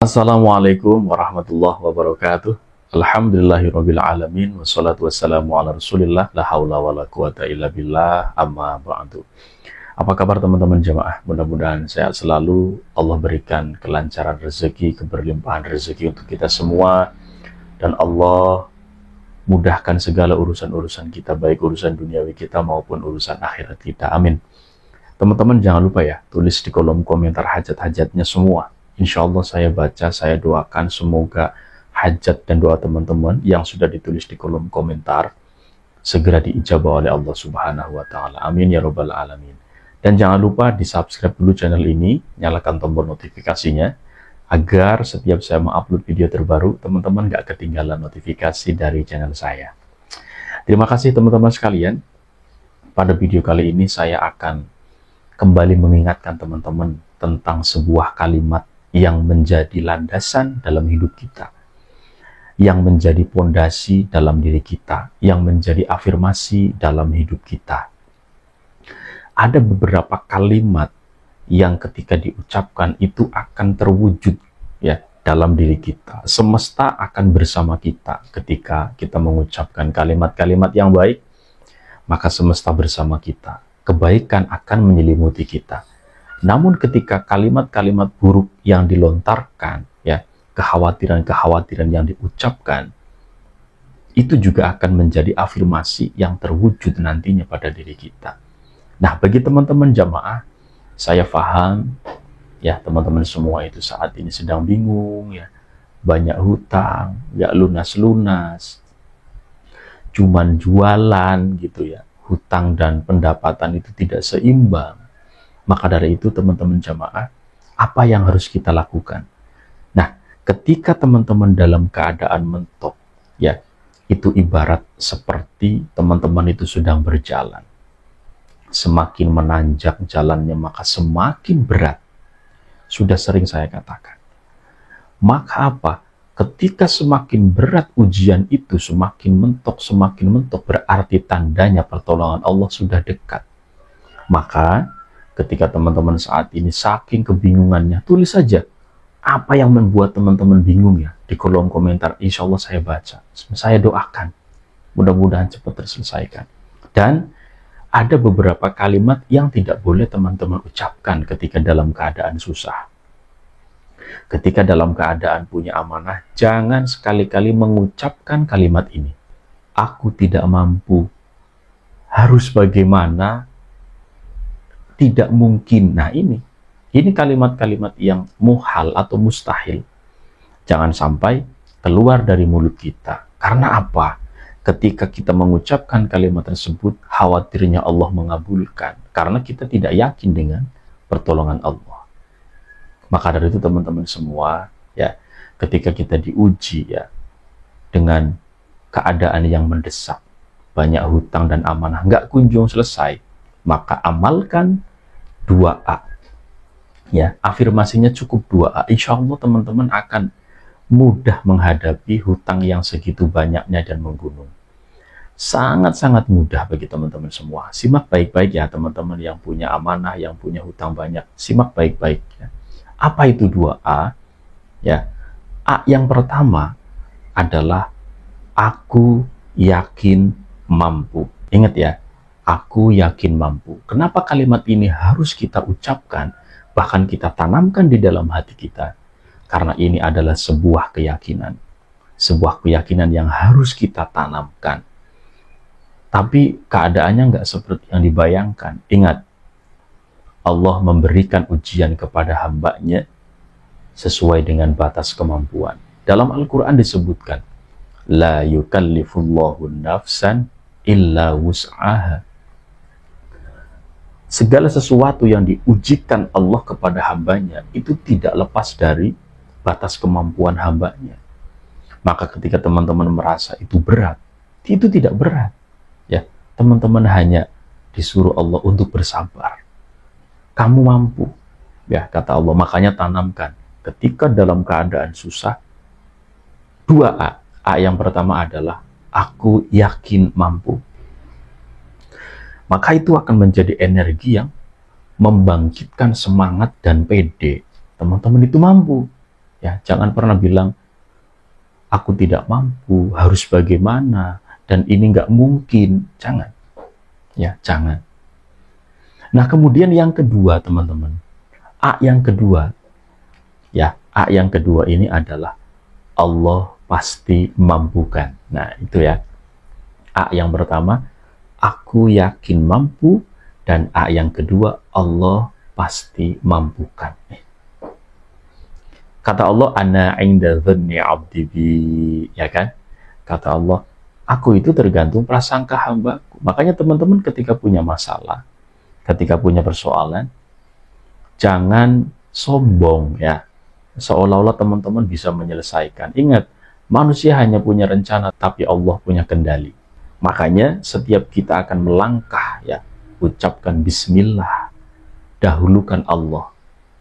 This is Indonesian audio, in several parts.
Assalamualaikum warahmatullahi wabarakatuh. Alhamdulillahirabbil alamin wassalatu wassalamu ala Rasulillah la haula wala quwata illa billah amma ba'du. Apa kabar teman-teman jamaah? Mudah-mudahan sehat selalu. Allah berikan kelancaran rezeki, keberlimpahan rezeki untuk kita semua, dan Allah mudahkan segala urusan-urusan kita, baik urusan duniawi kita maupun urusan akhirat kita. Amin. Teman-teman jangan lupa ya, tulis di kolom komentar hajat-hajatnya semua. Insya Allah saya baca, saya doakan semoga hajat dan doa teman-teman yang sudah ditulis di kolom komentar segera diijabah oleh Allah Subhanahu wa Ta'ala. Amin ya Rabbal Alamin. Dan jangan lupa di subscribe dulu channel ini, nyalakan tombol notifikasinya agar setiap saya mengupload video terbaru, teman-teman gak ketinggalan notifikasi dari channel saya. Terima kasih teman-teman sekalian. Pada video kali ini saya akan kembali mengingatkan teman-teman tentang sebuah kalimat yang menjadi landasan dalam hidup kita, yang menjadi pondasi dalam diri kita, yang menjadi afirmasi dalam hidup kita. Ada beberapa kalimat yang ketika diucapkan itu akan terwujud ya dalam diri kita. Semesta akan bersama kita ketika kita mengucapkan kalimat-kalimat yang baik, maka semesta bersama kita. Kebaikan akan menyelimuti kita. Namun ketika kalimat-kalimat buruk yang dilontarkan, ya, kekhawatiran-kekhawatiran yang diucapkan, itu juga akan menjadi afirmasi yang terwujud nantinya pada diri kita. Nah, bagi teman-teman jamaah, saya paham, ya, teman-teman semua itu saat ini sedang bingung, ya, banyak hutang, gak lunas-lunas, cuman jualan gitu ya, hutang dan pendapatan itu tidak seimbang. Maka dari itu teman-teman jamaah, apa yang harus kita lakukan? Nah, ketika teman-teman dalam keadaan mentok, ya, itu ibarat seperti teman-teman itu sedang berjalan. Semakin menanjak jalannya, maka semakin berat. Sudah sering saya katakan. Maka apa? Ketika semakin berat ujian itu, semakin mentok, berarti tandanya pertolongan Allah sudah dekat. Maka ketika teman-teman saat ini saking kebingungannya, tulis saja apa yang membuat teman-teman bingung ya di kolom komentar. Insya Allah saya baca, saya doakan, mudah-mudahan cepat terselesaikan. Dan ada beberapa kalimat yang tidak boleh teman-teman ucapkan ketika dalam keadaan susah. Ketika dalam keadaan punya amanah, jangan sekali-kali mengucapkan kalimat ini. Aku tidak mampu, harus bagaimana, tidak mungkin. Nah, ini kalimat-kalimat yang muhal atau mustahil. Jangan sampai keluar dari mulut kita. Karena apa? Ketika kita mengucapkan kalimat tersebut, khawatirnya Allah mengabulkan. Karena kita tidak yakin dengan pertolongan Allah. Maka dari itu teman-teman semua, ya, ketika kita diuji ya dengan keadaan yang mendesak, banyak hutang dan amanah nggak kunjung selesai, maka amalkan 2A. Ya, afirmasinya cukup 2A. Insya Allah teman-teman akan mudah menghadapi hutang yang segitu banyaknya dan menggunung. Sangat-sangat mudah bagi teman-teman semua. Simak baik-baik ya teman-teman yang punya amanah, yang punya hutang banyak. Simak baik-baik ya. Apa itu 2A? Ya, A yang pertama adalah aku yakin mampu. Ingat ya, aku yakin mampu. Kenapa kalimat ini harus kita ucapkan, bahkan kita tanamkan di dalam hati kita? Karena ini adalah sebuah keyakinan. Sebuah keyakinan yang harus kita tanamkan. Tapi keadaannya nggak seperti yang dibayangkan. Ingat, Allah memberikan ujian kepada hambanya sesuai dengan batas kemampuan. Dalam Al-Quran disebutkan, La yukallifullahu nafsan illa wus'aha. Segala sesuatu yang diujikan Allah kepada hambanya itu tidak lepas dari batas kemampuan hambanya. Maka ketika teman-teman merasa itu berat, itu tidak berat. Ya, teman-teman hanya disuruh Allah untuk bersabar. Kamu mampu, ya kata Allah. Makanya tanamkan ketika dalam keadaan susah 2A. A yang pertama adalah aku yakin mampu. Maka itu akan menjadi energi yang membangkitkan semangat dan pede. Teman-teman itu mampu. Ya, jangan pernah bilang aku tidak mampu, harus bagaimana, dan ini nggak mungkin. Jangan. Ya, jangan. Nah, kemudian yang kedua, teman-teman. A yang kedua. Ya, A yang kedua ini adalah Allah pasti mampukan. Nah, itu ya. A yang pertama, aku yakin mampu, dan A yang kedua, Allah pasti mampukan. Kata Allah, ana inda dhanni abdi bi, ya kan? Kata Allah, aku itu tergantung prasangka hambaku. Makanya teman-teman ketika punya masalah, ketika punya persoalan, jangan sombong ya. Seolah-olah teman-teman bisa menyelesaikan. Ingat, manusia hanya punya rencana, tapi Allah punya kendali. Makanya setiap kita akan melangkah ya, ucapkan bismillah, dahulukan Allah,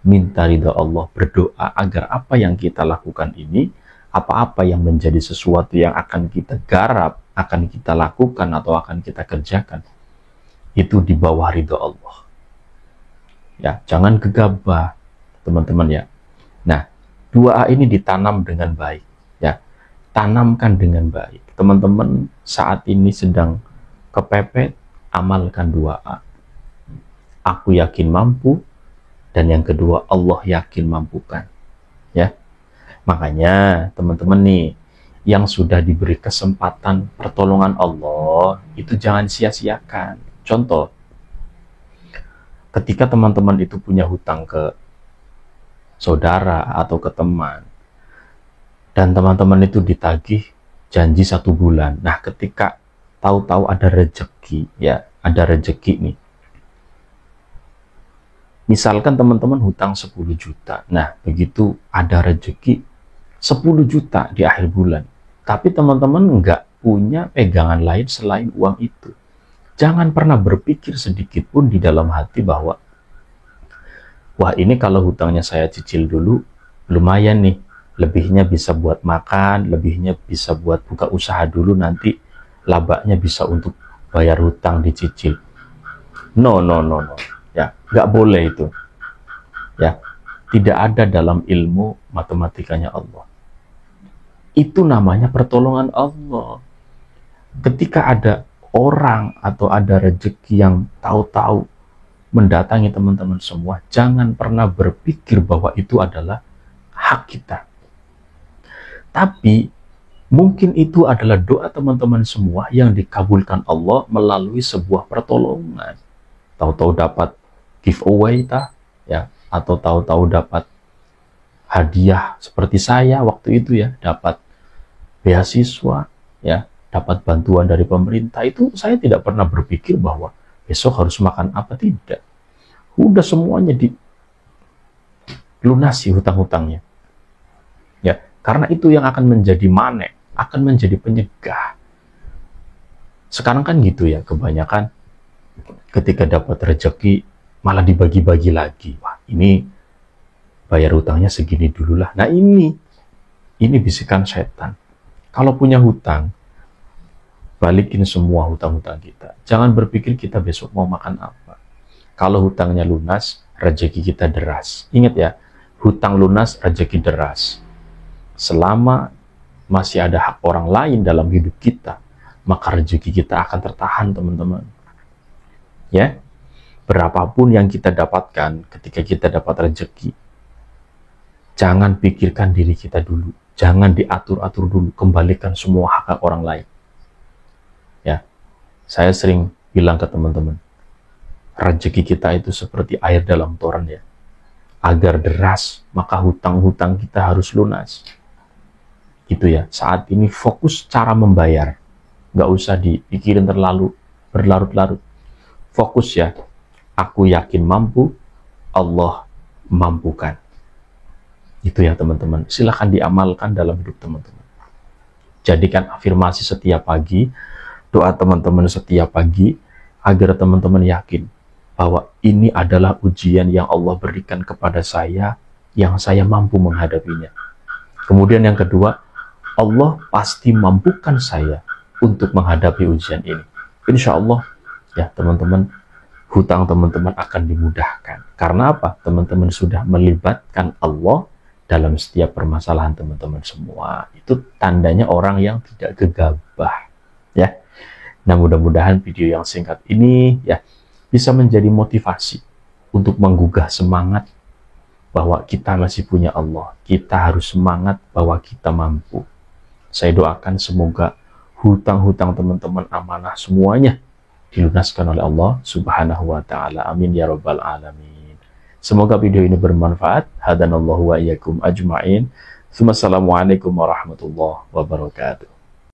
minta ridha Allah, berdoa agar apa yang kita lakukan ini, apa-apa yang menjadi sesuatu yang akan kita garap, akan kita lakukan atau akan kita kerjakan, itu di bawah ridha Allah. Ya, jangan gegabah, teman-teman ya. Nah, 2A ini ditanam dengan baik, ya. Tanamkan dengan baik. Teman-teman saat ini sedang kepepet, amalkan 2A. Aku yakin mampu, dan yang kedua, Allah yakin mampukan. Ya. Makanya, teman-teman nih, yang sudah diberi kesempatan pertolongan Allah, itu jangan sia-siakan. Contoh, ketika teman-teman itu punya hutang ke saudara atau ke teman, dan teman-teman itu ditagih janji 1 bulan. Nah, ketika tahu-tahu ada rezeki, ya, ada rezeki nih. Misalkan teman-teman hutang 10 juta. Nah, begitu ada rezeki 10 juta di akhir bulan. Tapi teman-teman nggak punya pegangan lain selain uang itu. Jangan pernah berpikir sedikit pun di dalam hati bahwa, wah ini kalau hutangnya saya cicil dulu, lumayan nih. Lebihnya bisa buat makan, lebihnya bisa buat buka usaha dulu, nanti labanya bisa untuk bayar hutang dicicil. No. Ya, nggak boleh itu. Ya, tidak ada dalam ilmu matematikanya Allah. Itu namanya pertolongan Allah. Ketika ada orang atau ada rezeki yang tahu-tahu mendatangi teman-teman semua, jangan pernah berpikir bahwa itu adalah hak kita. Tapi mungkin itu adalah doa teman-teman semua yang dikabulkan Allah melalui sebuah pertolongan. Tahu-tahu dapat giveaway ya, atau tahu-tahu dapat hadiah seperti saya waktu itu ya, dapat beasiswa ya, dapat bantuan dari pemerintah. Itu saya tidak pernah berpikir bahwa besok harus makan apa, tidak. Udah semuanya dilunasi hutang-hutangnya. Ya, karena itu yang akan menjadi manek, akan menjadi penyegah. Sekarang kan gitu ya, kebanyakan ketika dapat rezeki malah dibagi-bagi lagi. Wah, ini bayar hutangnya segini dulu lah. Nah, ini bisikan setan. Kalau punya hutang, balikin semua hutang-hutang kita. Jangan berpikir kita besok mau makan apa. Kalau hutangnya lunas, rezeki kita deras. Ingat ya, hutang lunas, rezeki deras. Selama masih ada hak orang lain dalam hidup kita, maka rezeki kita akan tertahan, teman-teman. Ya, berapapun yang kita dapatkan ketika kita dapat rezeki, jangan pikirkan diri kita dulu. Jangan diatur-atur dulu, kembalikan semua hak orang lain. Ya, saya sering bilang ke teman-teman, rezeki kita itu seperti air dalam toren ya. Agar deras, maka hutang-hutang kita harus lunas. Gitu ya, saat ini fokus cara membayar. Nggak usah dipikirin terlalu berlarut-larut. Fokus ya, aku yakin mampu, Allah mampukan. Itu ya teman-teman, silahkan diamalkan dalam hidup teman-teman. Jadikan afirmasi setiap pagi, doa teman-teman setiap pagi, agar teman-teman yakin bahwa ini adalah ujian yang Allah berikan kepada saya, yang saya mampu menghadapinya. Kemudian yang kedua, Allah pasti mampukan saya untuk menghadapi ujian ini. Insya Allah ya teman-teman, hutang teman-teman akan dimudahkan. Karena apa? Teman-teman sudah melibatkan Allah dalam setiap permasalahan teman-teman semua. Itu tandanya orang yang tidak gegabah, ya. Nah, mudah-mudahan video yang singkat ini ya bisa menjadi motivasi untuk menggugah semangat bahwa kita masih punya Allah. Kita harus semangat bahwa kita mampu. Saya doakan semoga hutang-hutang teman-teman amanah semuanya dilunaskan oleh Allah Subhanahu wa taala. Amin ya rabbal alamin. Semoga video ini bermanfaat. Hadanallahu wa iyyakum ajmain. Assalamualaikum warahmatullahi wabarakatuh.